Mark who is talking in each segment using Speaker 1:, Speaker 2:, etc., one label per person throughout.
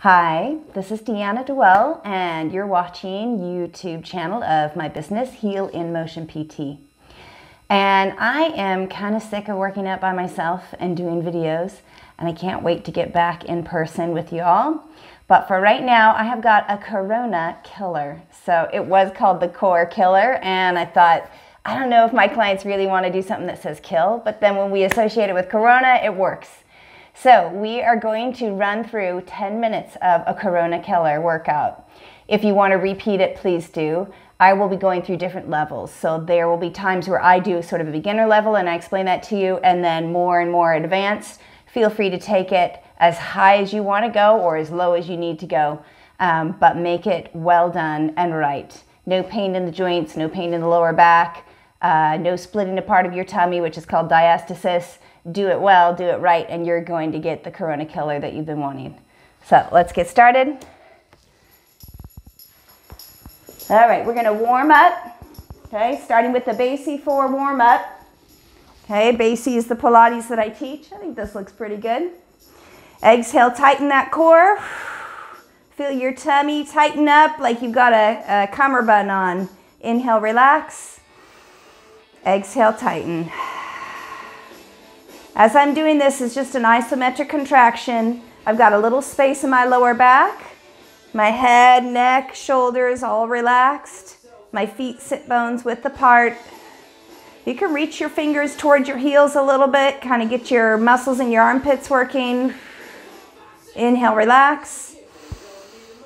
Speaker 1: Hi, this is Deanna Dwell, and you're watching YouTube channel of my business, Heal in Motion PT. And I am kind of sick of working out by myself and doing videos, and I can't wait to get back in person with you all. But for right now, I have got a Core-ona Killer. So it was called the Core Killer, and I thought, I don't know if my clients really want to do something that says kill, but then when we associate it with Corona, it works. So we are going to run through 10 minutes of a Core-ona Killer workout. If you want to repeat it, please do. I will be going through different levels. So there will be times where I do sort of a beginner level and I explain that to you, and then more and more advanced. Feel free to take it as high as you want to go or as low as you need to go, but make it well done and right. No pain in the joints, no pain in the lower back, no splitting apart of your tummy, which is called diastasis. Do it well, do it right, and you're going to get the Core-ona Killer that you've been wanting. So let's get started. All right, we're gonna warm up, okay? Starting with the Basic 4 warm up. Okay, Basic is the Pilates that I teach. I think this looks pretty good. Exhale, tighten that core. Feel your tummy tighten up like you've got a cummerbund on. Inhale, relax. Exhale, tighten. As I'm doing this, it's just an isometric contraction. I've got a little space in my lower back. My head, neck, shoulders all relaxed. My feet sit bones width apart. You can reach your fingers towards your heels a little bit, kind of get your muscles in your armpits working. Inhale, relax.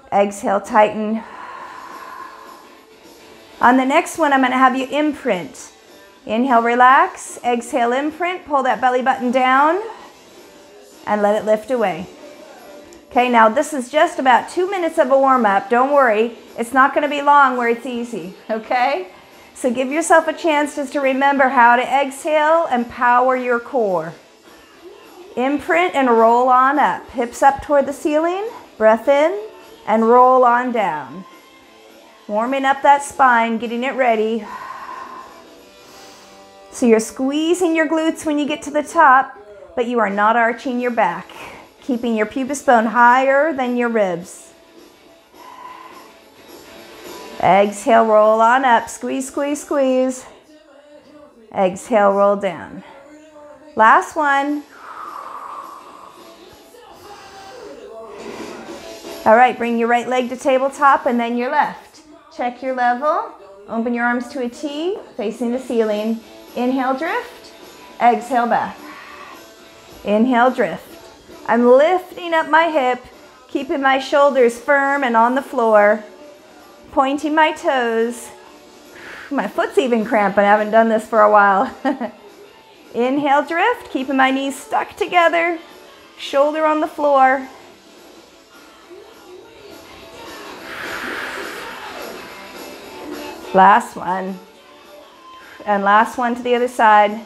Speaker 1: Exhale, tighten. On the next one, I'm going to have you imprint. Inhale, relax. Exhale, imprint. Pull that belly button down and let it lift away. Okay, now this is just about 2 minutes of a warm-up. Don't worry, it's not going to be long where it's easy, okay? So give yourself a chance just to remember how to exhale and power your core. Imprint and roll on up. Hips up toward the ceiling. Breath in and roll on down. Warming up that spine, getting it ready. So you're squeezing your glutes when you get to the top, but you are not arching your back, keeping your pubis bone higher than your ribs. Exhale, roll on up. Squeeze, squeeze, squeeze. Exhale, roll down. Last one. All right, bring your right leg to tabletop and then your left. Check your level. Open your arms to a T, facing the ceiling. Inhale, drift. Exhale, back. Inhale, drift. I'm lifting up my hip, keeping my shoulders firm and on the floor, pointing my toes. My foot's even cramping. I haven't done this for a while. Inhale, drift, keeping my knees stuck together, shoulder on the floor. Last one. And last one to the other side.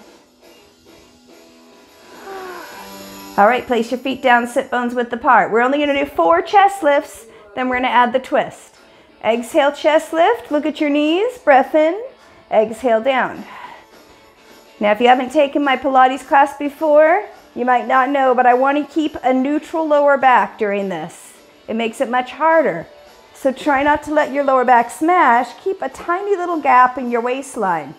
Speaker 1: All right, place your feet down, sit bones width apart. We're only going to do 4 chest lifts, then we're going to add the twist. Exhale, chest lift. Look at your knees. Breath in. Exhale, down. Now, if you haven't taken my Pilates class before, you might not know, but I want to keep a neutral lower back during this. It makes it much harder. So try not to let your lower back smash. Keep a tiny little gap in your waistline.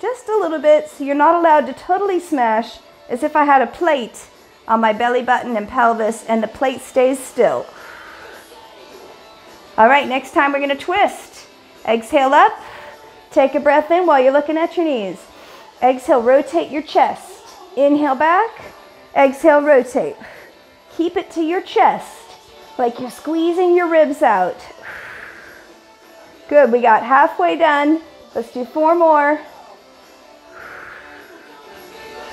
Speaker 1: Just a little bit, so you're not allowed to totally smash, as if I had a plate on my belly button and pelvis and the plate stays still. All right, next time we're going to twist. Exhale up. Take a breath in while you're looking at your knees. Exhale, rotate your chest. Inhale back. Exhale, rotate. Keep it to your chest, like you're squeezing your ribs out. Good, we got halfway done. Let's do 4 more.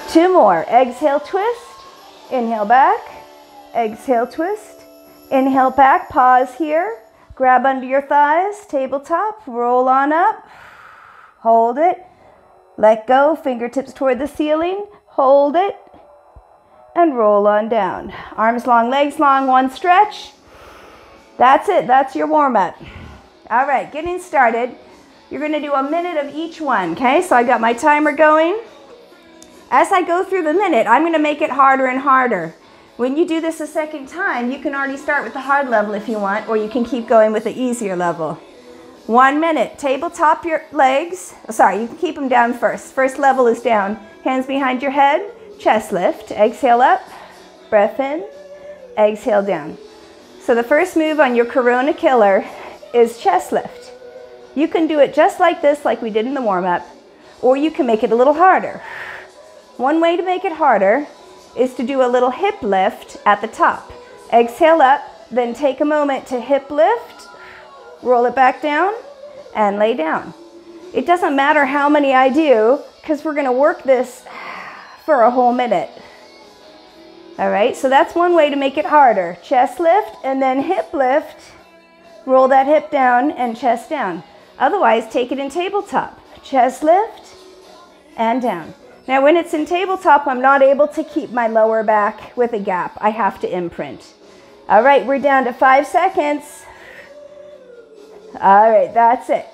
Speaker 1: 2 more. Exhale, twist. Inhale back. Exhale, twist. Inhale back. Pause here. Grab under your thighs. Tabletop. Roll on up. Hold it. Let go. Fingertips toward the ceiling. Hold it. And roll on down. Arms long, legs long. 1 stretch. That's it. That's your warm-up. All right, getting started. You're going to do a minute of each one, okay? So I got my timer going. As I go through the minute, I'm going to make it harder and harder. When you do this a second time, you can already start with the hard level if you want, or you can keep going with the easier level. 1 minute. Tabletop your legs. Sorry, you can keep them down first. First level is down. Hands behind your head. Chest lift. Exhale up. Breath in. Exhale down. So the first move on your Core-ona Killer is chest lift. You can do it just like this, like we did in the warm-up, or you can make it a little harder. One way to make it harder is to do a little hip lift at the top. Exhale up, then take a moment to hip lift, roll it back down, and lay down. It doesn't matter how many I do, because we're going to work this for a whole minute. All right, so that's one way to make it harder. Chest lift and then hip lift. Roll that hip down and chest down. Otherwise, take it in tabletop. Chest lift and down. Now, when it's in tabletop, I'm not able to keep my lower back with a gap. I have to imprint. All right, we're down to 5 seconds. All right, that's it.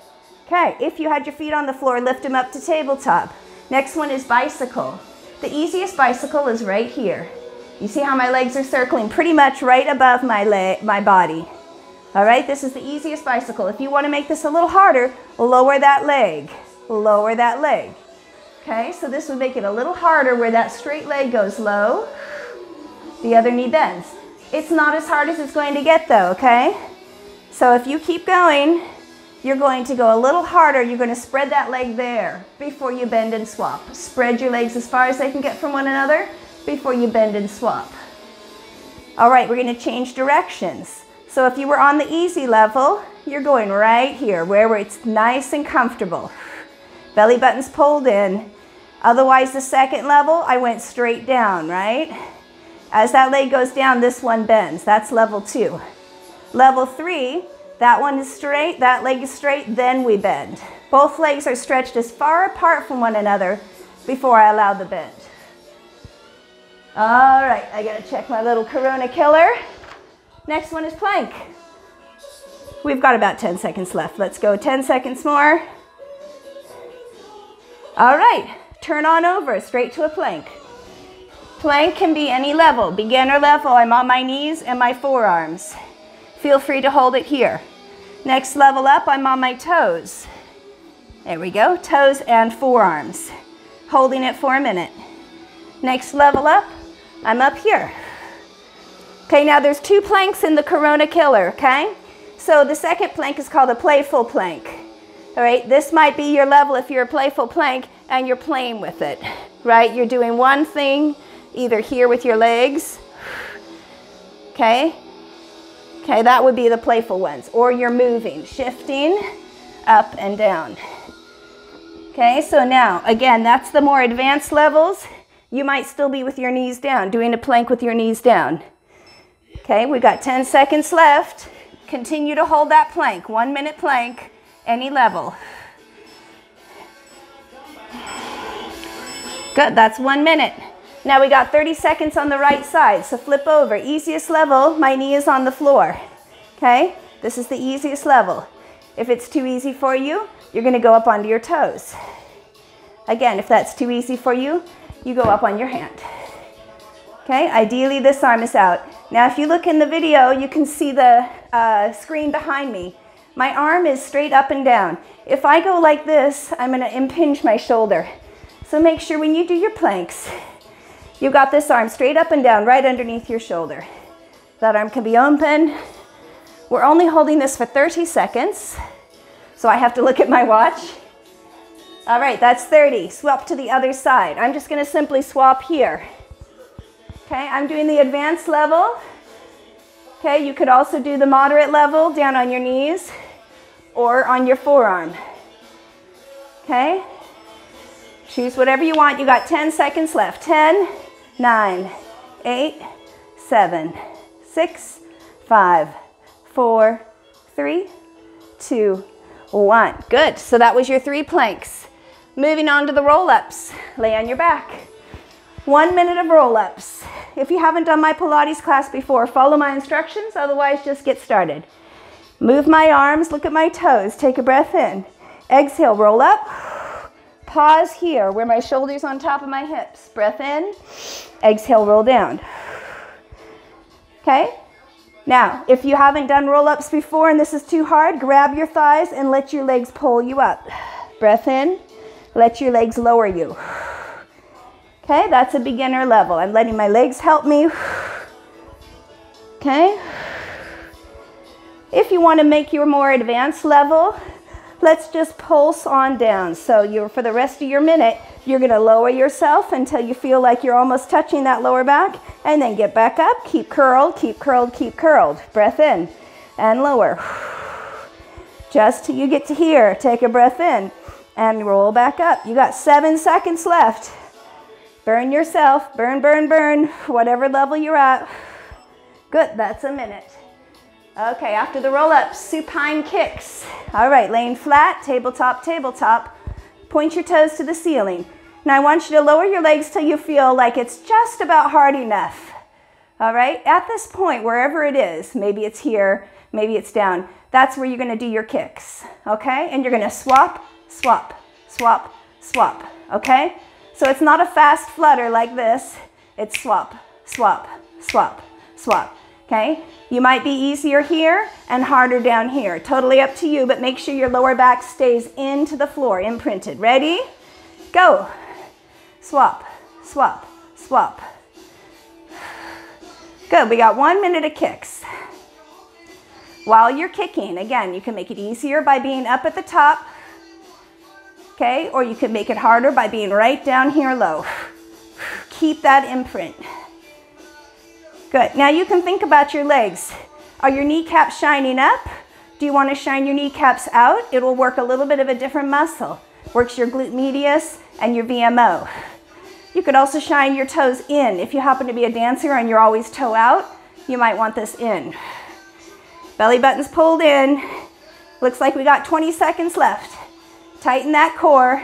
Speaker 1: Okay, if you had your feet on the floor, lift them up to tabletop. Next one is bicycle. The easiest bicycle is right here. You see how my legs are circling pretty much right above my body. All right, this is the easiest bicycle. If you want to make this a little harder, lower that leg. Lower that leg. Okay, so this would make it a little harder where that straight leg goes low, the other knee bends. It's not as hard as it's going to get though, okay? So if you keep going, you're going to go a little harder. You're going to spread that leg there before you bend and swap. Spread your legs as far as they can get from one another before you bend and swap. All right, we're going to change directions. So if you were on the easy level, you're going right here where it's nice and comfortable. Belly button's pulled in. Otherwise, the second level, I went straight down, right? As that leg goes down, this one bends. That's level 2. Level 3, that one is straight, that leg is straight, then we bend. Both legs are stretched as far apart from one another before I allow the bend. All right, I gotta check my little Core-ona Killer. Next one is plank. We've got about 10 seconds left. Let's go 10 seconds more. All right, turn on over, straight to a plank. Plank can be any level. Beginner level, I'm on my knees and my forearms. Feel free to hold it here. Next level up, I'm on my toes. There we go, toes and forearms. Holding it for a minute. Next level up, I'm up here. Okay, now there's 2 planks in the Core-ona Killer, okay? So the second plank is called a playful plank. All right, this might be your level if you're a playful plank and you're playing with it, right? You're doing one thing either here with your legs, okay? Okay, that would be the playful ones. Or you're moving, shifting up and down. Okay, so now, again, that's the more advanced levels. You might still be with your knees down, doing a plank with your knees down. Okay, we've got 10 seconds left. Continue to hold that plank, 1 minute plank, any level. Good, that's 1 minute. Now we got 30 seconds on the right side, so flip over. Easiest level, my knee is on the floor. Okay, this is the easiest level. If it's too easy for you, you're gonna go up onto your toes. Again, if that's too easy for you, you go up on your hand. Okay, ideally this arm is out. Now if you look in the video, you can see the screen behind me. My arm is straight up and down. If I go like this, I'm gonna impinge my shoulder. So make sure when you do your planks, you got this arm straight up and down, right underneath your shoulder. That arm can be open. We're only holding this for 30 seconds, so I have to look at my watch. All right, that's 30. Swap to the other side. I'm just gonna simply swap here. Okay, I'm doing the advanced level. Okay, you could also do the moderate level down on your knees or on your forearm. Okay, choose whatever you want. You got 10 seconds left. 10, 9, 8, 7, 6, 5, 4, 3, 2, 1. Good, so that was your 3 planks. Moving on to the roll-ups. Lay on your back. 1 minute of roll-ups. If you haven't done my Pilates class before, follow my instructions, otherwise just get started. Move my arms, look at my toes, take a breath in. Exhale, roll up. Pause here where my shoulder's on top of my hips. Breath in, exhale, roll down.
Speaker 2: Okay? Now, if you haven't done roll-ups before and this is too hard, grab your thighs and let your legs pull you up. Breath in, let your legs lower you. Okay, that's a beginner level. I'm letting my legs help me. Okay? If you want to make your more advanced level, let's just pulse on down. So for the rest of your minute, you're going to lower yourself until you feel like you're almost touching that lower back, and then get back up. Keep curled, keep curled, keep curled. Breath in and lower. Just till you get to here. Take a breath in and roll back up. You got 7 seconds left. Burn yourself. Burn, burn, burn. Whatever level you're at. Good. That's a minute. Okay, after the roll-ups, supine kicks. All right, laying flat, tabletop, tabletop. Point your toes to the ceiling. Now I want you to lower your legs till you feel like it's just about hard enough. All right, at this point, wherever it is, maybe it's here, maybe it's down, that's where you're gonna do your kicks, okay? And you're gonna swap, swap, swap, swap, okay? So it's not a fast flutter like this, it's swap, swap, swap, swap, okay? You might be easier here and harder down here. Totally up to you, but make sure your lower back stays into the floor, imprinted. Ready? Go. Swap, swap, swap. Good, we got 1 minute of kicks. While you're kicking, again, you can make it easier by being up at the top, okay? Or you can make it harder by being right down here low. Keep that imprint. Good. Now you can think about your legs. Are your kneecaps shining up? Do you want to shine your kneecaps out? It will work a little bit of a different muscle. Works your glute medius and your VMO. You could also shine your toes in. If you happen to be a dancer and you're always toe out, you might want this in. Belly button's pulled in. Looks like we got 20 seconds left. Tighten that core.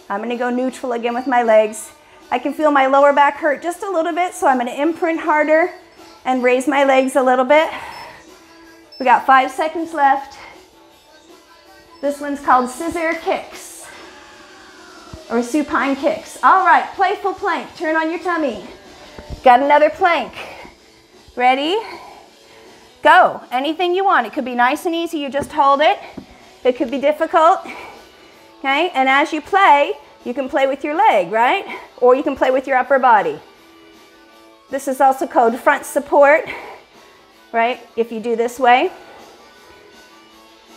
Speaker 2: I'm going to go neutral again with my legs. I can feel my lower back hurt just a little bit, so I'm going to imprint harder and raise my legs a little bit. We got 5 seconds left. This one's called scissor kicks or supine kicks. All right, playful plank. Turn on your tummy. Got another plank. Ready? Go. Anything you want. It could be nice and easy. You just hold it. It could be difficult. Okay, and as you play, you can play with your leg, right? Or you can play with your upper body. This is also called front support, right? If you do this way.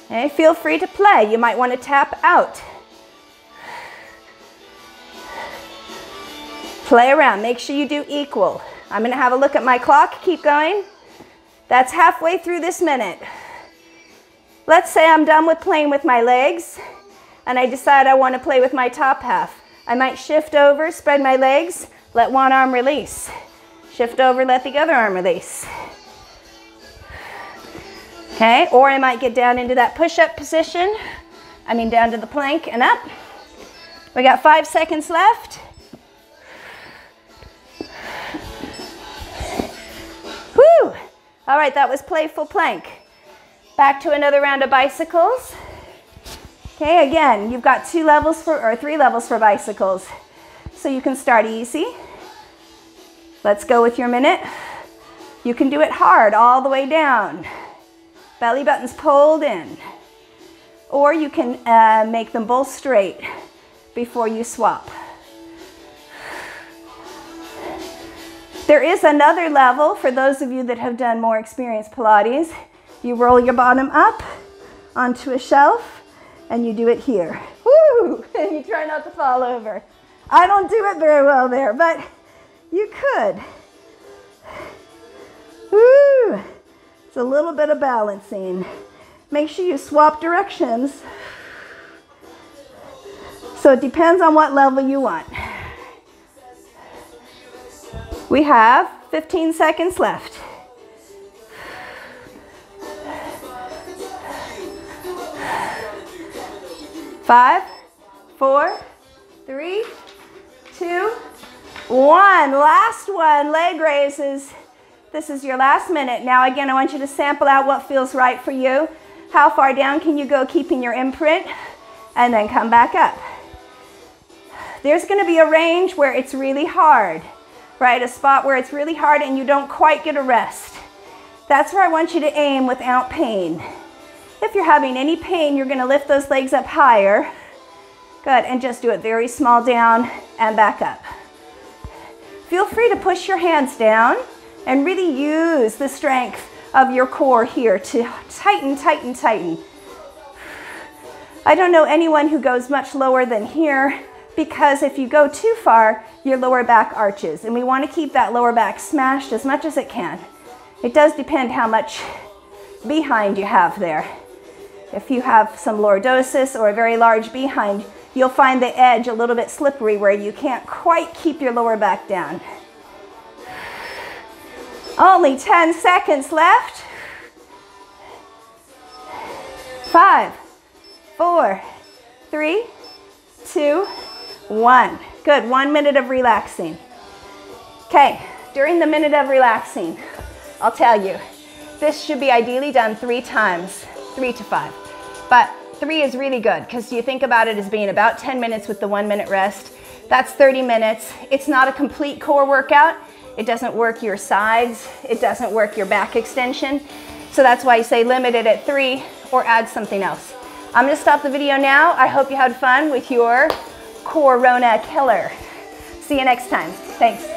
Speaker 2: Okay, feel free to play. You might want to tap out. Play around. Make sure you do equal. I'm going to have a look at my clock. Keep going. That's halfway through this minute. Let's say I'm done with playing with my legs and I decide I want to play with my top half. I might shift over, spread my legs, let one arm release. Shift over, let the other arm release. Okay, or I might get down into that push-up position. Down to the plank and up. We got 5 seconds left. Woo! All right, that was playful plank. Back to another round of bicycles. Okay, again, you've got 3 levels for bicycles. So you can start easy. Let's go with your minute. You can do it hard all the way down. Belly button's pulled in. Or you can make them both straight before you swap. There is another level for those of you that have done more experienced Pilates. You roll your bottom up onto a shelf and you do it here. Woo! And you try not to fall over. I don't do it very well there, but you could. Woo! It's a little bit of balancing. Make sure you swap directions. So it depends on what level you want. We have 15 seconds left. 5, 4, 3, 2, 1. Last one, leg raises. This is your last minute. Now again, I want you to sample out what feels right for you. How far down can you go keeping your imprint? And then come back up. There's going to be a range where it's really hard, right? A spot where it's really hard and you don't quite get a rest. That's where I want you to aim without pain. If you're having any pain, you're gonna lift those legs up higher. Good, and just do it very small down and back up. Feel free to push your hands down and really use the strength of your core here to tighten, tighten, tighten. I don't know anyone who goes much lower than here, because if you go too far, your lower back arches, and we want to keep that lower back smashed as much as it can. It does depend how much behind you have there. If you have some lordosis or a very large behind, you'll find the edge a little bit slippery where you can't quite keep your lower back down. Only 10 seconds left. 5, 4, 3, 2, 1. Good, 1 minute of relaxing. Okay, during the minute of relaxing, I'll tell you, this should be ideally done 3 times, 3 to 5. But 3 is really good because you think about it as being about 10 minutes with the 1 minute rest. That's 30 minutes. It's not a complete core workout. It doesn't work your sides. It doesn't work your back extension. So that's why you say limit it at 3 or add something else. I'm gonna stop the video now. I hope you had fun with your Core-ona Killer. See you next time. Thanks.